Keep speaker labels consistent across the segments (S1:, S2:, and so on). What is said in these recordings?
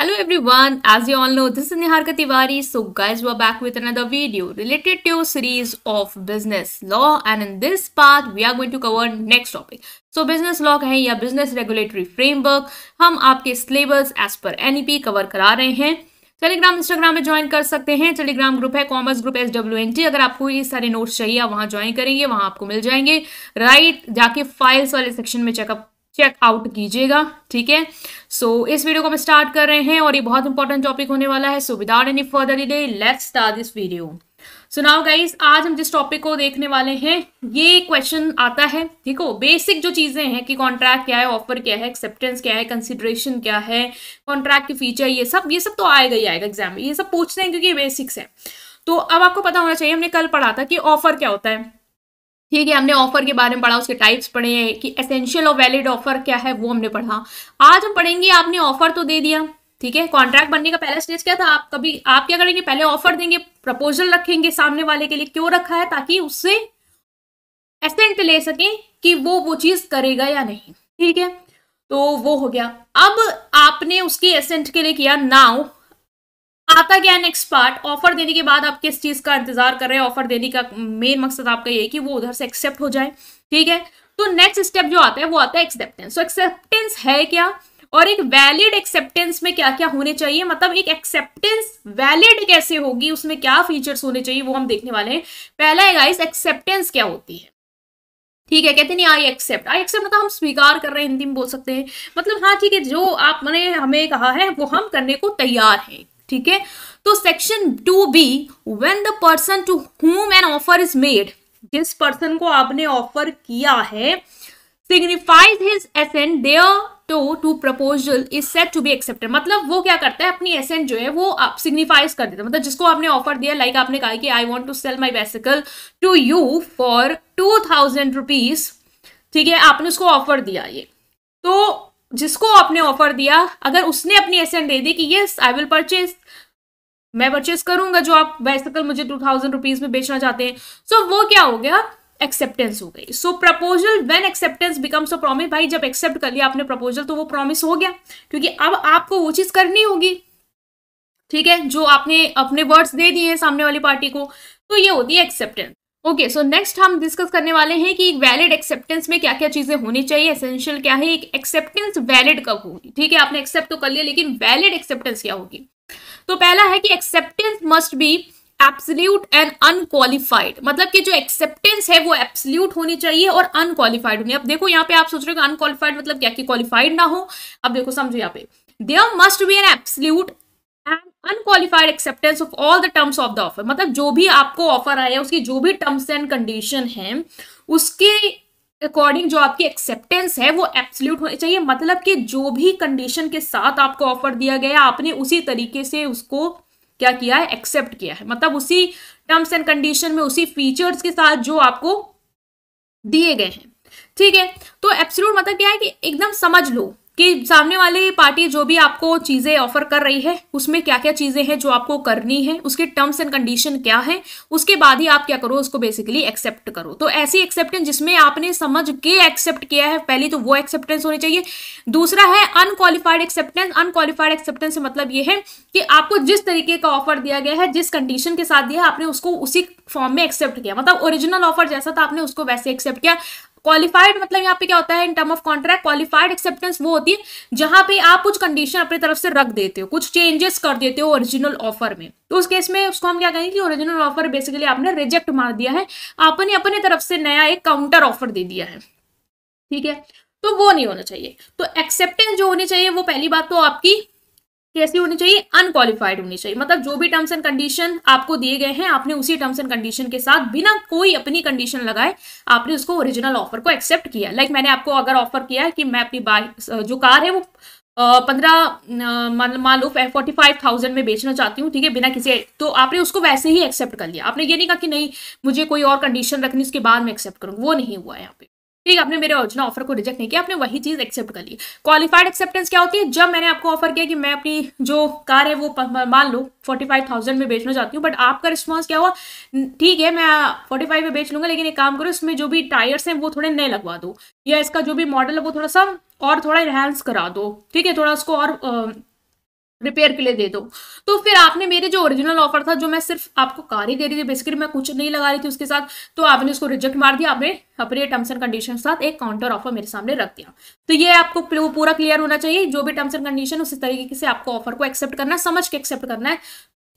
S1: Hello everyone, as you all know, this is Niharika Tiwari. So guys, we're back with another video related to series of business law, and in this part we are going to cover next topic. So business law है या business regulatory framework, हम आपके syllabus as per NEP cover करा रहे हैं. Telegram Instagram में join कर सकते हैं. टेलीग्राम ग्रुप है कॉमर्स ग्रुप SWNT. अगर आपको ये सारे नोट्स चाहिए आप वहां ज्वाइन करेंगे, वहां आपको मिल जाएंगे. राइट, जाके फाइल्स वाले सेक्शन में चेक आउट कीजिएगा. ठीक है, सो इस वीडियो को हम स्टार्ट कर रहे हैं और ये बहुत इंपॉर्टेंट टॉपिक होने वाला है. So without any further delay let's start this video. So now guys, आज हम जिस टॉपिक को देखने वाले हैं ये क्वेश्चन आता है. ठीक हो, बेसिक जो चीजें हैं कि कॉन्ट्रैक्ट क्या है, ऑफर क्या है, एक्सेप्टेंस क्या है, कंसिडरेशन क्या है, कॉन्ट्रैक्ट के फीचर, ये सब तो आएगा ही आएगा एग्जाम में. ये सब पूछते हैं क्योंकि ये बेसिक्स है. तो अब आपको पता होना चाहिए, हमने कल पढ़ा था कि ऑफर क्या होता है. ठीक है, हमने ऑफर के बारे में पढ़ा, उसके टाइप्स पढ़े हैं कि एसेंशियल और वैलिड ऑफर क्या है वो हमने पढ़ा. आज हम पढ़ेंगे, आपने ऑफर तो दे दिया. ठीक है, कॉन्ट्रैक्ट बनने का पहला स्टेज क्या था, आप क्या करेंगे, पहले ऑफर देंगे, प्रपोजल रखेंगे सामने वाले के लिए. क्यों रखा है? ताकि उससे एसेंट ले सकें कि वो चीज करेगा या नहीं. ठीक है, तो वो हो गया. अब आपने उसकी एसेंट के लिए किया. नाउ आता क्या नेक्स्ट पार्ट, ऑफर देने के बाद आप किस चीज का इंतजार कर रहे हैं. ऑफर देने का मेन मकसद आपका ये है कि वो उधर से एक्सेप्ट हो जाए. ठीक है, तो नेक्स्ट स्टेप जो आता है वो आता है एक्सेप्टेंस. तो एक्सेप्टेंस है क्या, और एक वैलिड एक्सेप्टेंस में क्या क्या होने चाहिए, मतलब एक एक्सेप्टेंस वैलिड कैसे होगी, उसमें क्या फीचर्स होने चाहिए, वो हम देखने वाले हैं. पहला है गाइस, एक्सेप्टेंस क्या होती है. ठीक है, कहते नहीं आई एक्सेप्ट मतलब हम स्वीकार कर रहे हैं, हिंदी में बोल सकते हैं. मतलब हाँ ठीक है, जो आपने हमें कहा है वो हम करने को तैयार हैं. ठीक है, तो section 2B, when the person to whom an offer is made, जिस पर्सन को आपने ऑफर किया है, signifies his assent there to proposal is said to be accepted. मतलब वो क्या करता है, अपनी एसेंट जो है वो आप सिग्निफाइज कर देता है. मतलब जिसको आपने ऑफर दिया, लाइक आपने कहा कि I want to sell my vehicle to you for 2000 rupees. ठीक है, आपने उसको ऑफर दिया. ये तो जिसको आपने ऑफर दिया, अगर उसने अपनी एसेंट दे दी कि यस आई विल परचेज, मैं परचेज करूंगा जो आप वेसिकल मुझे 2000 रुपीज में बेचना चाहते हैं, सो वो क्या हो गया, एक्सेप्टेंस हो गई. So proposal when acceptance becomes a promise. भाई जब एक्सेप्ट कर लिया आपने प्रपोजल तो वो प्रॉमिस हो गया, क्योंकि अब आपको वो चीज करनी होगी. ठीक है, जो आपने अपने वर्ड्स दे दिए सामने वाली पार्टी को, तो ये होती है एक्सेप्टेंस. ओके, सो नेक्स्ट हम डिस्कस करने वाले हैं कि वैलिड एक्सेप्टेंस में क्या क्या चीजें होनी चाहिए. एसेंशियल क्या है, एक एक्सेप्टेंस वैलिड कब होगी. ठीक है, आपने एक्सेप्ट तो कर लिया, लेकिन वैलिड एक्सेप्टेंस क्या होगी. तो पहला है कि acceptance must B absolute and unqualified. मतलब कि जो एक्सेप्टेंस है वो एब्सोल्यूट होनी चाहिए और अनक्वालिफाइड होनी. अब देखो यहाँ पे आप सोच रहे हो अनक्वालिफाइड मतलब क्या, कि क्वालिफाइड ना हो. अब देखो समझो, यहाँ पे there must be an absolute and unqualified acceptance of all the terms of the offer. मतलब जो भी आपको ऑफर आया, उसकी जो भी टर्म्स एंड कंडीशन है, उसके अकॉर्डिंग जो आपकी एक्सेप्टेंस है वो एब्सोल्यूट होनी चाहिए. मतलब कि जो भी कंडीशन के साथ आपको ऑफर दिया गया, आपने उसी तरीके से उसको क्या किया है, एक्सेप्ट किया है. मतलब उसी टर्म्स एंड कंडीशन में, उसी फीचर्स के साथ जो आपको दिए गए हैं. ठीक है, तो एब्सोल्यूट मतलब क्या है कि एकदम समझ लो कि सामने वाली पार्टी जो भी आपको चीजें ऑफर कर रही है, उसमें क्या क्या चीजें हैं जो आपको करनी है, उसके टर्म्स एंड कंडीशन क्या है, उसके बाद ही आप क्या करो, उसको बेसिकली एक्सेप्ट करो. तो ऐसी एक्सेप्टेंस जिसमें आपने समझ के एक्सेप्ट किया है, पहली तो वो एक्सेप्टेंस होनी चाहिए. दूसरा है अनक्वालिफाइड एक्सेप्टेंस. अनक्वालिफाइड एक्सेप्टेंस से मतलब ये है कि आपको जिस तरीके का ऑफर दिया गया है, जिस कंडीशन के साथ दिया, आपने उसको उसी फॉर्म में एक्सेप्ट किया. मतलब ओरिजिनल ऑफर जैसा था आपने उसको वैसे एक्सेप्ट किया. क्वालिफाइड मतलब यहाँ पे क्या होता है in term of contract, qualified acceptance वो होती है जहां पे आप कुछ कंडीशन अपनी तरफ से रख देते हो, कुछ चेंजेस कर देते हो ओरिजिनल ऑफर में. तो उस केस में उसको हम क्या कहेंगे कि ओरिजिनल ऑफर बेसिकली आपने रिजेक्ट मार दिया है, आपने अपने तरफ से नया एक काउंटर ऑफर दे दिया है. ठीक है, तो वो नहीं होना चाहिए. तो एक्सेप्टेंस जो होनी चाहिए वो पहली बात तो आपकी कैसी होनी चाहिए, अनक्वालिफाइड होनी चाहिए. मतलब जो भी टर्म्स एंड कंडीशन आपको दिए गए हैं, आपने उसी टर्म्स एंड कंडीशन के साथ बिना कोई अपनी कंडीशन लगाए आपने उसको ओरिजिनल ऑफर को एक्सेप्ट किया. लाइक मैंने आपको अगर ऑफर किया है कि मैं अपनी जो कार है वो 15 मान लो 45,000 में बेचना चाहती हूँ. ठीक है, बिना किसी, तो आपने उसको वैसे ही एक्सेप्ट कर लिया. आपने ये नहीं कहा कि नहीं मुझे कोई और कंडीशन रखनी उसके बाद में एक्सेप्ट करूँ, वो नहीं हुआ यहाँ पे. ठीक है, आपने मेरे ओरिजिनल ऑफर को रिजेक्ट नहीं किया, आपने वही चीज एक्सेप्ट कर ली. क्वालिफाइड एक्सेप्टेंस क्या होती है, जब मैंने आपको ऑफर किया कि मैं अपनी जो कार है वो मान लो 45,000 में बेचना चाहती हूँ, बट आपका रिस्पॉन्स क्या हुआ, ठीक है मैं 45 में बेच लूंगा, लेकिन एक काम करो इसमें जो भी टायर्स हैं वो थोड़े नए लगवा दो, या इसका जो भी मॉडल है वो थोड़ा सा और थोड़ा इनहेंस करा दो. ठीक है, थोड़ा उसको और रिपेयर के लिए दे दो। तो फिर आपने मेरे जो ओरिजिनल ऑफर था, जो मैं सिर्फ आपको कार ही दे रही थी, बेसिकली मैं कुछ नहीं लगा रही थी उसके साथ, तो आपने उसको रिजेक्ट मार दिया, आपने अपने टर्म्स एंड कंडीशन के साथ एक काउंटर ऑफर मेरे सामने रख दिया। तो ये आपको पूरा क्लियर होना चाहिए, जो भी टर्म्स एंड कंडीशन उसी तरीके से आपको ऑफर को एक्सेप्ट करना है, समझ के एक्सेप्ट करना है,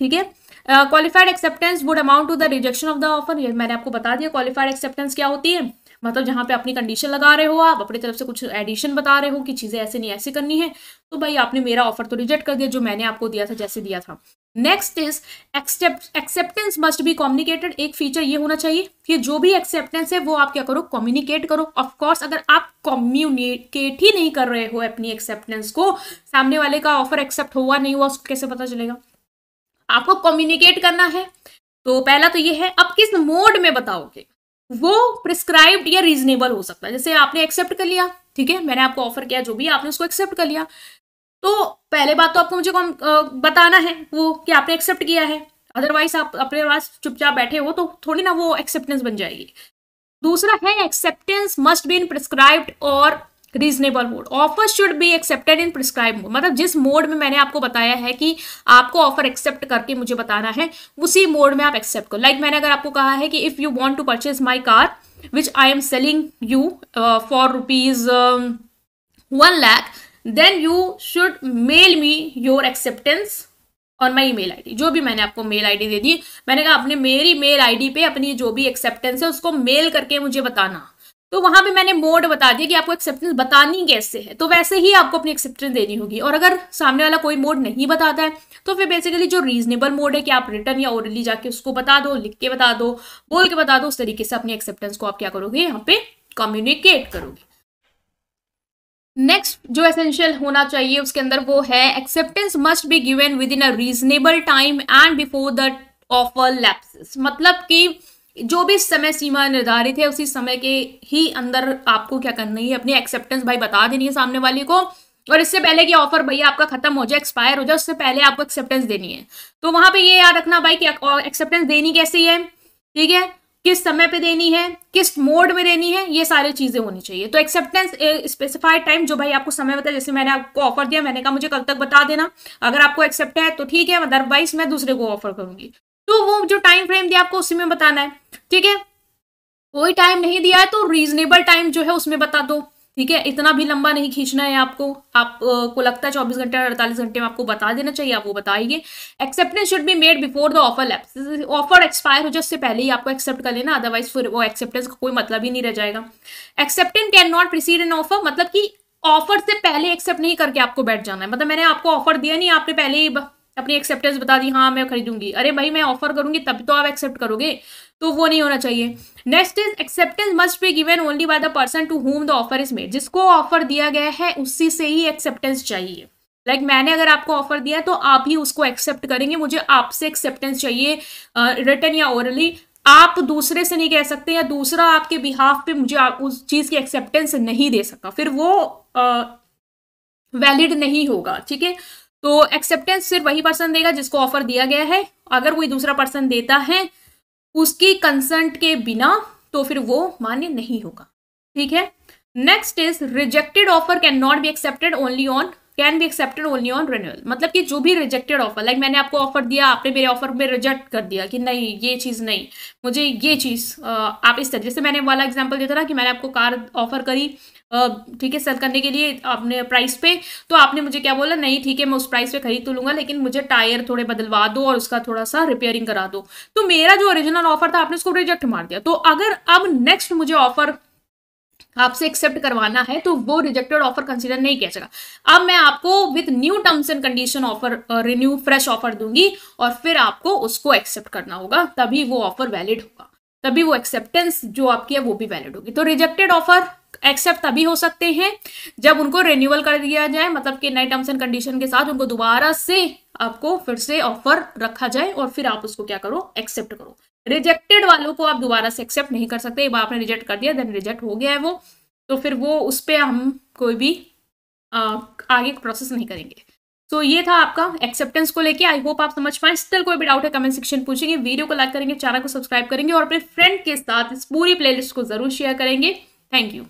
S1: ठीक है। Qualified acceptance would amount to the rejection of the offer, ये मैंने आपको बता दिया। क्वालिफाइड एक्सेप्टेंस क्या होती है, मतलब जहां पे अपनी कंडीशन लगा रहे हो, आप अपनी तरफ से कुछ एडिशन बता रहे हो कि चीजें ऐसे नहीं ऐसे करनी है, तो भाई आपने मेरा ऑफर तो रिजेक्ट कर दिया जो मैंने आपको दिया था, जैसे दिया था। Next is acceptance must be communicated. एक फीचर ये होना चाहिए कि जो भी एक्सेप्टेंस है वो आप क्या करो, कम्युनिकेट करो। ऑफकोर्स अगर आप कम्युनिकेट ही नहीं कर रहे हो अपनी एक्सेप्टेंस को, सामने वाले का ऑफर एक्सेप्ट हुआ नहीं हुआ उसको कैसे पता चलेगा? आपको कम्युनिकेट करना है। तो पहला तो ये है, अब किस मोड में बताओगे, वो प्रिस्क्राइब्ड या रीजनेबल हो सकता है। जैसे आपने एक्सेप्ट कर लिया, ठीक है, मैंने आपको ऑफर किया, जो भी आपने उसको एक्सेप्ट कर लिया, तो पहले बात तो आपको मुझे बताना है वो कि आपने एक्सेप्ट किया है, अदरवाइज आप अपने पास चुपचाप बैठे हो तो थोड़ी ना वो एक्सेप्टेंस बन जाएगी। दूसरा है, acceptance must be in prescribed और reasonable mode. Offer should be accepted in prescribe mode, मतलब जिस मोड में मैंने आपको बताया है कि आपको ऑफर एक्सेप्ट करके मुझे बताना है, उसी मोड में आप एक्सेप्ट करो। लाइक मैंने अगर आपको कहा है कि if you want to purchase my car which I am selling you for ₹1 lakh, then you should mail me your acceptance और माई ईमेल आईडी। जो भी मैंने आपको मेल आईडी दे दी, मैंने कहा अपने मेरी मेल आईडी पे अपनी जो भी एक्सेप्टेंस है उसको मेल करके मुझे बताना। तो वहां पे मैंने मोड बता दिया कि आपको एक्सेप्टेंस बतानी कैसे है, तो वैसे ही आपको अपनी एक्सेप्टेंस देनी होगी। और अगर सामने वाला कोई मोड नहीं बताता है तो फिर बेसिकली जो रीजनेबल मोड है कि आप रिटर्न या ओरली जाके उसको बता दो, लिख के बता दो, बोल के बता दो, उस तरीके से अपनी एक्सेप्टेंस को आप क्या करोगे, यहाँ पे कम्युनिकेट करोगे। नेक्स्ट जो एसेंशियल होना चाहिए उसके अंदर वो है, acceptance must be given with in a reasonable time and before the offer lapses. मतलब कि जो भी समय सीमा निर्धारित है उसी समय के ही अंदर आपको क्या करनी है, अपनी एक्सेप्टेंस भाई बता देनी है सामने वाले को, और इससे पहले कि ऑफर भैया आपका खत्म हो जाए, एक्सपायर हो जाए, उससे पहले आपको एक्सेप्टेंस देनी है। तो वहां पे ये याद रखना भाई कि एक्सेप्टेंस देनी कैसी है, ठीक है, किस समय पे देनी है, किस मोड में देनी है, ये सारी चीजें होनी चाहिए। तो एक्सेप्टेंस स्पेसिफाइड टाइम, जो भाई आपको समय बताया, जैसे मैंने आपको ऑफर दिया, मैंने कहा मुझे कल तक बता देना, अगर आपको एक्सेप्ट है तो ठीक है, अदरवाइज मैं दूसरे को ऑफर करूंगी। तो वो जो टाइम फ्रेम दिया आपको उसी में बताना है, ठीक है। कोई टाइम नहीं दिया है तो रीजनेबल टाइम जो है उसमें बता दो, ठीक है, इतना भी लंबा नहीं खींचना है आपको। को लगता है 24 घंटे और 48 घंटे में आपको बता देना चाहिए, आप वो बताइए। Acceptance should be made before the offer lapse, offer expire हो जाए उससे पहले ही आपको एक्सेप्ट कर लेना, अदरवाइज फिर वो एक्सेप्टेंस का कोई मतलब ही नहीं रह जाएगा। Acceptance can not preceded an offer, मतलब कि ऑफर से पहले एक्सेप्ट नहीं करके आपको बैठ जाना है। मतलब मैंने आपको ऑफर दिया नहीं, आपने पहले ही अपनी एक्सेप्टेंस बता दी, हाँ मैं खरीदूंगी, अरे भाई मैं ऑफर करूंगी तब तो आप एक्सेप्ट करोगे, तो वो नहीं होना चाहिए। Next is acceptance must be given only by the person to whom the offer is made, जिसको ऑफर दिया गया है उसी से ही एक्सेप्टेंस चाहिए। लाइक मैंने अगर आपको ऑफर दिया तो आप ही उसको एक्सेप्ट करेंगे, मुझे आपसे एक्सेप्टेंस चाहिए रिटन या ओरली, आप दूसरे से नहीं कह सकते, या दूसरा आपके बिहाफ पे मुझे उस चीज की एक्सेप्टेंस नहीं दे सका, फिर वो वैलिड नहीं होगा, ठीक है। तो एक्सेप्टेंस सिर्फ वही पर्सन देगा जिसको ऑफर दिया गया है, अगर कोई दूसरा पर्सन देता है उसकी कंसेंट के बिना तो फिर वो मान्य नहीं होगा, ठीक है। Next is rejected offer can not be accepted only on can be accepted only on renewal, मतलब कि जो भी रिजेक्टेड ऑफर, लाइक मैंने आपको ऑफर दिया, आपने मेरे ऑफर में रिजेक्ट कर दिया कि नहीं ये चीज नहीं, मुझे ये चीज आप इस तरह, जैसे मैंने वाला एग्जांपल दिया था ना कि मैंने आपको कार ऑफर करी, ठीक है, सेल करने के लिए आपने प्राइस पे, तो आपने मुझे क्या बोला, नहीं ठीक है मैं उस प्राइस पे खरीद तो लूंगा लेकिन मुझे टायर थोड़े बदलवा दो और उसका थोड़ा सा रिपेयरिंग करा दो, तो मेरा जो ओरिजिनल ऑफर था आपने उसको रिजेक्ट मार दिया। तो अगर अब नेक्स्ट मुझे ऑफर आपसे एक्सेप्ट करवाना है तो वो रिजेक्टेड ऑफर कंसीडर नहीं किया जाएगा, अब मैं आपको with new terms and condition offer renew fresh offer दूंगी और फिर आपको उसको एक्सेप्ट करना होगा, तभी वो ऑफर वैलिड होगा, तभी वो एक्सेप्टेंस जो आपकी है वो भी वैलिड होगी। तो रिजेक्टेड ऑफर एक्सेप्ट तभी हो सकते हैं जब उनको रिन्यूअल कर दिया जाए, मतलब कि नए टर्म्स एंड कंडीशन के साथ उनको दोबारा से आपको फिर से ऑफर रखा जाए और फिर आप उसको क्या करो, एक्सेप्ट करो। रिजेक्टेड वालों को आप दोबारा से एक्सेप्ट नहीं कर सकते, एक बार आपने रिजेक्ट कर दिया देन रिजेक्ट हो गया है वो, तो फिर वो उस पर हम कोई भी आगे प्रोसेस नहीं करेंगे। तो ये था आपका एक्सेप्टेंस को लेके, आई होप आप समझ पाए। स्टिल कोई भी डाउट है कमेंट सेक्शन पूछेंगे, वीडियो को लाइक करेंगे, चैनल को सब्सक्राइब करेंगे और अपने फ्रेंड के साथ इस पूरी प्लेलिस्ट को जरूर शेयर करेंगे। Thank you.